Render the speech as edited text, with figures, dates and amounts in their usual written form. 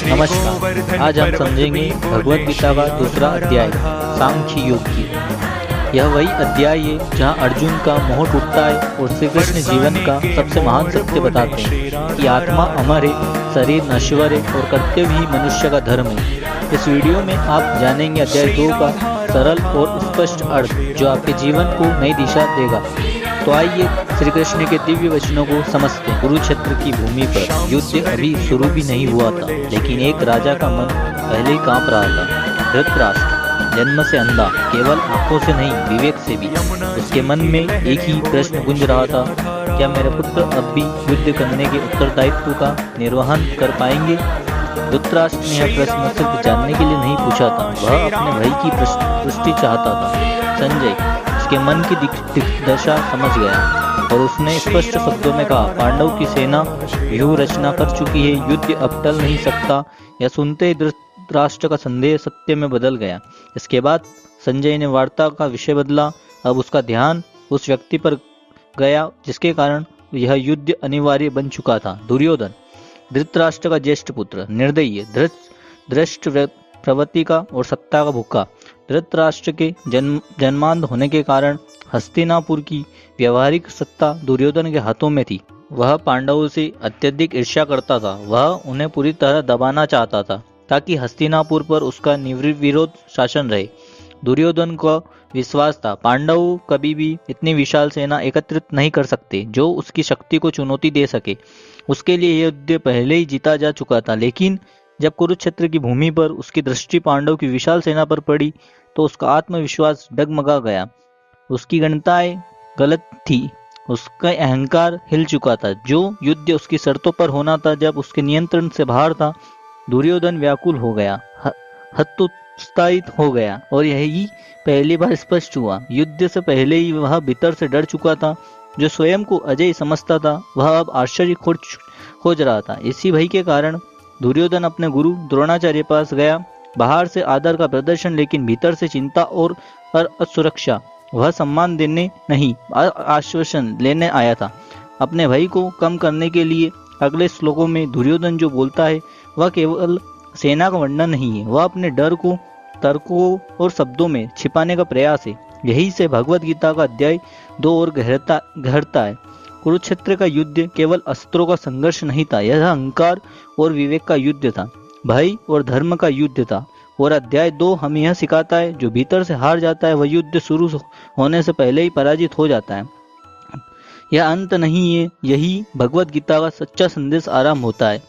नमस्कार। आज हम समझेंगे भगवत गीता का दूसरा अध्याय सांख्य योग की। यह वही अध्याय है जहाँ अर्जुन का मोह टूटता है और श्री कृष्ण जीवन का सबसे महान सत्य बताते हैं कि आत्मा अमर है, शरीर नश्वर है और कर्तव्य ही मनुष्य का धर्म है। इस वीडियो में आप जानेंगे अध्याय 2 का सरल और स्पष्ट अर्थ जो आपके जीवन को नई दिशा देगा। तो आइए श्री कृष्ण के दिव्य वचनों को समझते हैं। कुरुक्षेत्र की भूमि पर युद्ध अभी शुरू भी नहीं हुआ था, लेकिन एक राजा का मन पहले ही कांप रहा था। धृतराष्ट्र जन्म से अंधा, केवल आंखों से नहीं विवेक से भी। उसके मन में एक ही प्रश्न गूंज रहा था, क्या मेरे पुत्र अब भी युद्ध करने के उत्तरदायित्व का निर्वहन कर पाएंगे? धृतराष्ट्र ने यह प्रश्न सिर्फ जानने के लिए नहीं पूछा था, वह अपने भाई की पुष्टि चाहता था। संजय उसके मन की दशा समझ गया और उसने स्पष्ट शब्दों में कहा, पांडव की सेना व्यूह रचना कर चुकी है, युद्ध अब टल नहीं सकता। यह सुनते ही धृतराष्ट्र का संदेह सत्य में बदल गया। इसके बाद संजय ने वार्ता का विषय बदला। अब उसका ध्यान उस व्यक्ति पर गया जिसके कारण यह युद्ध अनिवार्य बन चुका था। दुर्योधन, धृतराष्ट्र का ज्येष्ठ पुत्र, निर्दयी, धृष्ट प्रवृत्ति का और सत्ता का भूखा। धृतराष्ट्र के जन्मांध होने के कारण हस्तिनापुर की व्यवहारिक सत्ता दुर्योधन के हाथों में थी। वह पांडवों से अत्यधिक ईर्ष्या करता था। वह उन्हें पूरी तरह दबाना चाहता था ताकि हस्तिनापुर पर उसका निर्विरोध शासन रहे। दुर्योधन का विश्वास था, पांडव कभी भी इतनी विशाल सेना एकत्रित नहीं कर सकते जो उसकी शक्ति को चुनौती दे सके। उसके लिए यह युद्ध पहले ही जीता जा चुका था, लेकिन जब कुरुक्षेत्र की भूमि पर उसकी दृष्टि पांडव की विशाल सेना पर पड़ी तो उसका आत्मविश्वास डगमगा गया। उसकी गणनाएं गलत थी, उसका अहंकार हिल चुका था। जो युद्ध उसकी शर्तों पर होना था जब उसके नियंत्रण से बाहर था। दुर्योधन व्याकुल हो गया, हतोत्साहित हो गया और यही पहली बार स्पष्ट हुआ। युद्ध से पहले ही वह भीतर से डर चुका था। जो स्वयं को अजय समझता था वह अब आश्चर्य खोज रहा था। इसी भय के कारण दुर्योधन अपने गुरु द्रोणाचार्य पास गया। बाहर से आदर का प्रदर्शन, लेकिन भीतर से चिंता और असुरक्षा। वह सम्मान देने नहीं, आश्वासन लेने आया था। अपने भय को कम करने के लिए अगले श्लोकों में दुर्योधन जो बोलता है वह केवल सेना का वर्णन नहीं है, वह अपने डर को तर्कों और शब्दों में छिपाने का प्रयास है। यही से भगवत गीता का अध्याय 2 और गहरता है। कुरुक्षेत्र का युद्ध केवल अस्त्रों का संघर्ष नहीं था, यह अहंकार और विवेक का युद्ध था, भय और धर्म का युद्ध था। और अध्याय 2 हमें यह सिखाता है, जो भीतर से हार जाता है वह युद्ध शुरू होने से पहले ही पराजित हो जाता है। यह अंत नहीं है, यही भगवत गीता का सच्चा संदेश आरंभ होता है।